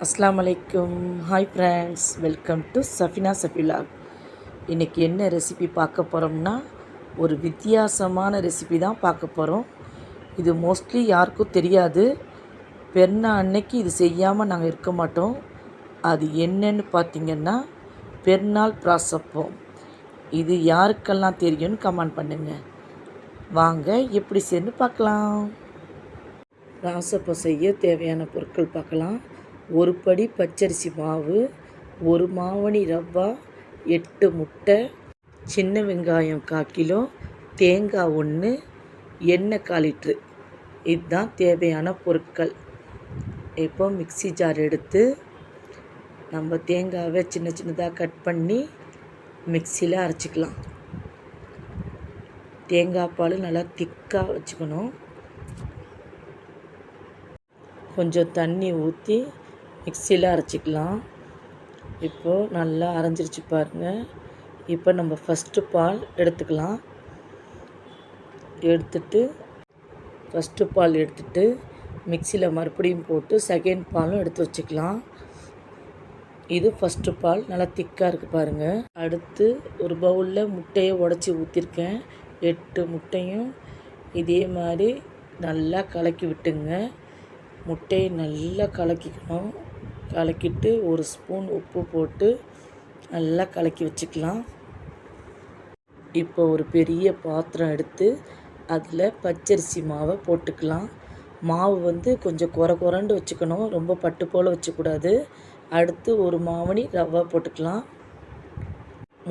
அஸ்ஸலாமு அலைக்கும். Hi friends, welcome to Safina சஃபிலாக். இன்றைக்கி என்ன ரெசிபி பார்க்க போகிறோம்னா, ஒரு வித்தியாசமான ரெசிபி தான் பார்க்க போகிறோம். இது மோஸ்ட்லி யாருக்கும் தெரியாது. பெருநாள் அன்னைக்கு இது செய்யாமல் நாங்கள் இருக்க மாட்டோம். அது என்னன்னு பார்த்திங்கன்னா, பெருநாள் பிராசப்பம். இது யாருக்கெல்லாம் தெரியும்னு கமெண்ட் பண்ணுங்கள். வாங்க எப்படி செய்யணும்னு பார்க்கலாம். பிராசப்பம் செய்ய தேவையான பொருட்கள் பார்க்கலாம். ஒரு படி பச்சரிசி மாவு, ஒரு மாவணி ரவா, 8 முட்டை, சின்ன வெங்காயம் 1/4 கிலோ, தேங்காய் 1, எண்ணெய் 1/4 லிட்ரு. இதுதான் தேவையான பொருட்கள். இப்போ மிக்ஸி ஜார் எடுத்து நம்ம தேங்காவை சின்ன சின்னதாக கட் பண்ணி மிக்ஸியில் அரைச்சிக்கலாம். தேங்காய் பால் நல்லா திக்காக வச்சுக்கணும். கொஞ்சம் தண்ணி ஊற்றி மிக்ஸியில் அரைச்சிக்கலாம். இப்போது நல்லா அரைஞ்சிருச்சு பாருங்கள். இப்போ நம்ம ஃபஸ்ட்டு பால் எடுத்துக்கலாம். ஃபஸ்ட்டு பால் எடுத்துட்டு மிக்ஸியில் மறுபடியும் போட்டு செகண்ட் பாலும் எடுத்து வச்சுக்கலாம். இது ஃபஸ்ட்டு பால் நல்லா திக்காக இருக்குது பாருங்கள். அடுத்து ஒரு பவுலில் முட்டையை உடச்சி ஊற்றிருக்கேன். 8 முட்டையும் இதே மாதிரி நல்லா கலக்கி விட்டுங்க. முட்டையை நல்லா கலக்கிக்கணும். கலக்கிட்டு ஒரு ஸ்பூன் உப்பு போட்டு நல்லா கலக்கி வச்சுக்கலாம். இப்போ ஒரு பெரிய பாத்திரம் எடுத்து அதில் பச்சரிசி மாவை போட்டுக்கலாம். மாவு கொஞ்சம் குறண்டு வச்சுக்கணும், ரொம்ப பட்டு போல் வச்சுக்கூடாது. அடுத்து ஒரு மாவணி ரவா போட்டுக்கலாம்.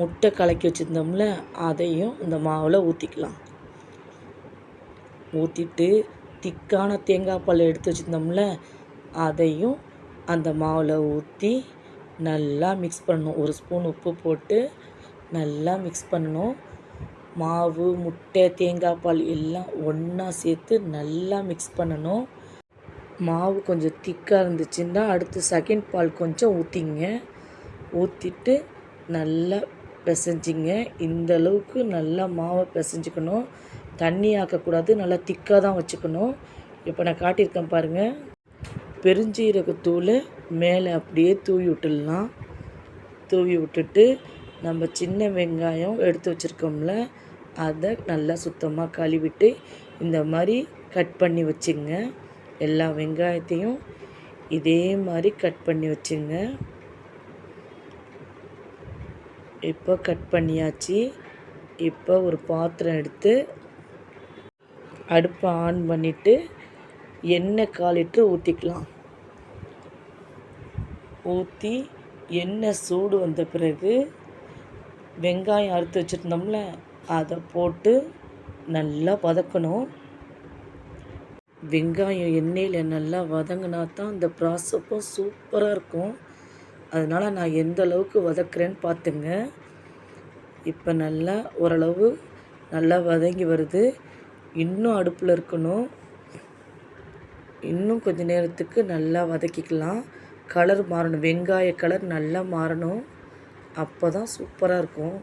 முட்டை கலக்கி வச்சுருந்தோம்ல, அதையும் இந்த மாவில் ஊற்றிக்கலாம். ஊற்றிட்டு திக்கான தேங்காய் பால் எடுத்து வச்சுருந்தோம்ல, அதையும் அந்த மாவில் ஊற்றி நல்லா மிக்ஸ் பண்ணணும். ஒரு ஸ்பூன் உப்பு போட்டு நல்லா மிக்ஸ் பண்ணணும். மாவு, முட்டை, தேங்காய் பால் எல்லாம் ஒன்றா சேர்த்து நல்லா மிக்ஸ் பண்ணணும். மாவு கொஞ்சம் திக்காக இருந்துச்சுன்னா அடுத்து செகண்ட் பால் கொஞ்சம் ஊற்றிங்க. ஊற்றிட்டு நல்லா பிசைஞ்சிங்க. இந்த அளவுக்கு நல்லா மாவை பிசைஞ்சிக்கணும். தண்ணி ஆக்கக்கூடாது, நல்லா திக்காக தான் வச்சுக்கணும். இப்போ நான் காட்டியிருக்கேன் பாருங்கள். பெருஞ்சீரகத்தூளை மேலே அப்படியே தூவி விட்டுடலாம். தூவி விட்டுட்டு நம்ம சின்ன வெங்காயம் எடுத்து வச்சுருக்கோம்ல, அதை நல்லா சுத்தமாக கழுவிட்டு இந்த மாதிரி கட் பண்ணி வச்சுங்க. எல்லா வெங்காயத்தையும் இதே மாதிரி கட் பண்ணி வச்சுங்க. இப்போ கட் பண்ணியாச்சு. இப்போ ஒரு பாத்திரம் எடுத்து அடுப்பை ஆன் பண்ணிவிட்டு எண்ணெய் 1/4 லிட்ரு ஊற்றிக்கலாம். ஊற்றி எண்ணெய் சூடு வந்த பிறகு வெங்காயம் அறுத்து வச்சுருந்தோம்ல, அதை போட்டு நல்லா வதக்கணும். வெங்காயம் எண்ணெயில் நல்லா வதங்கினா தான் இந்த பிராசப்பம் சூப்பராக இருக்கும். அதனால் நான் எந்த அளவுக்கு வதக்குறேன்னு பார்த்துங்க. இப்போ நல்லா ஓரளவு நல்லா வதங்கி வருது. இன்னும் அடுப்பில் இருக்கணும். இன்னும் கொஞ்சம் நேரத்துக்கு நல்லா வதக்கிக்கலாம். கலர் மாறணும், வெங்காய கலர் நல்லா மாறணும். அப்போ தான் சூப்பராக இருக்கும்,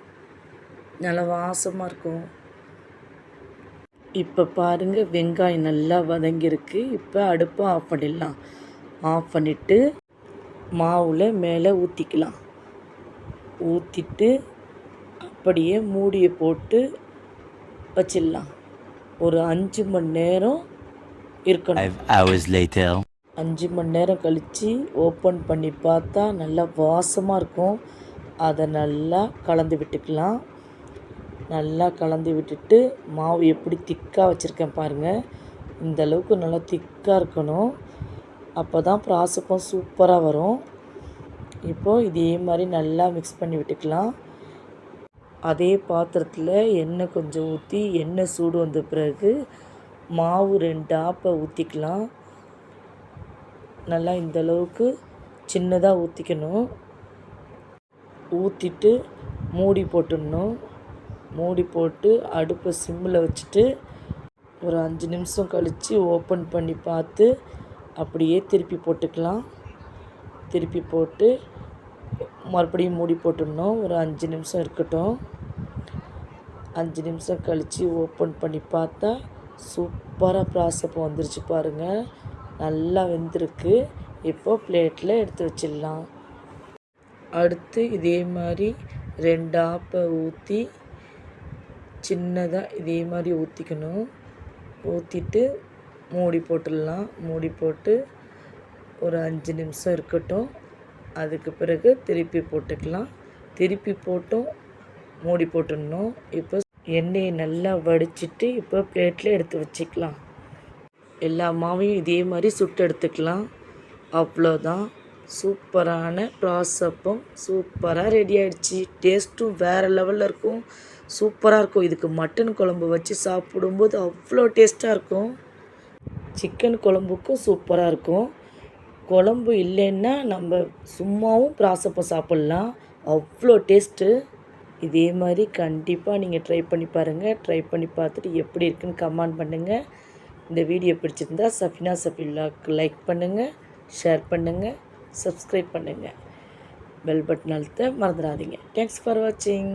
நல்லா வாசமாக இருக்கும். இப்போ பாருங்கள், வெங்காயம் நல்லா வதங்கியிருக்கு. இப்போ அடுப்பை ஆஃப் பண்ணிடலாம். ஆஃப் பண்ணிவிட்டு மாவில் மேலே ஊற்றிக்கலாம். ஊற்றிட்டு அப்படியே மூடியை போட்டு வச்சிடலாம். ஒரு 5 மணி நேரம் இருக்கணும். 5 மணி நேரம் கழித்து ஓப்பன் பண்ணி பார்த்தா நல்லா வாசமாக இருக்கும். அதை நல்லா கலந்து விட்டுக்கலாம். நல்லா கலந்து விட்டுட்டு மாவு எப்படி திக்காக வச்சுருக்கேன் பாருங்கள். இந்த அளவுக்கு நல்லா திக்காக இருக்கணும். அப்போ தான் பிராசப்பம் சூப்பராக வரும். இப்போது இதே மாதிரி நல்லா மிக்ஸ் பண்ணி விட்டுக்கலாம். அதே பாத்திரத்தில் எண்ணெய் கொஞ்சம் ஊற்றி எண்ணெய் சூடு வந்த பிறகு மாவு 2 ஆப்பை ஊற்றிக்கலாம். நல்லா இந்த அளவுக்கு சின்னதாக ஊற்றிக்கணும். ஊற்றிட்டு மூடி போட்டுடணும். மூடி போட்டு அடுப்பை சிம்மில் வச்சுட்டு ஒரு 5 நிமிஷம் கழித்து ஓப்பன் பண்ணி பார்த்து அப்படியே திருப்பி போட்டுக்கலாம். திருப்பி போட்டு மறுபடியும் மூடி போட்டுடணும். ஒரு 5 நிமிஷம் இருக்கட்டும். 5 நிமிஷம் கழித்து ஓப்பன் பண்ணி பார்த்தா சூப்பராக பிராசப்பம் வந்துருச்சு பாருங்கள். நல்லா வெந்திருக்கு. இப்போது பிளேட்டில் எடுத்து வச்சிடலாம். அடுத்து இதே மாதிரி 2 ஆப்பை ஊற்றி சின்னதாக இதே மாதிரி ஊற்றிக்கணும். ஊற்றிட்டு மூடி போட்டுடலாம். மூடி போட்டு ஒரு 5 நிமிஷம் இருக்கட்டும். அதுக்கு பிறகு திருப்பி போட்டுக்கலாம். திருப்பி போட்டும் மூடி போட்டுடணும். இப்போ எண்ணெயை நல்லா வடிச்சிட்டு இப்போ பிளேட்டில் எடுத்து வச்சுக்கலாம். எல்லா மாவையும் இதே மாதிரி சுட்டு எடுத்துக்கலாம். அவ்வளோதான், சூப்பரான ப்ராசப்பம் சூப்பராக ரெடி ஆகிடுச்சு. டேஸ்ட்டும் வேறு லெவலில் இருக்கும், சூப்பராக இருக்கும். இதுக்கு மட்டன் குழம்பு வச்சு சாப்பிடும்போது அவ்வளோ டேஸ்ட்டாக இருக்கும். சிக்கன் குழம்புக்கும் சூப்பராக இருக்கும். குழம்பு இல்லைன்னா நம்ம சும்மாவும் ப்ராசப்பம் சாப்பிட்லாம், அவ்வளோ டேஸ்ட்டு. இதே மாதிரி கண்டிப்பாக நீங்கள் ட்ரை பண்ணி பாருங்கள். ட்ரை பண்ணி பார்த்துட்டு எப்படி இருக்குன்னு கமெண்ட் பண்ணுங்கள். இந்த வீடியோ பிடிச்சிருந்தா சஃபினா சஃபிலாக்கு லைக் பண்ணுங்கள், ஷேர் பண்ணுங்கள், சப்ஸ்கிரைப் பண்ணுங்கள். பெல் பட்டன் அழுத்த மறந்துடாதீங்க. தேங்க்ஸ் ஃபார் வாட்சிங்.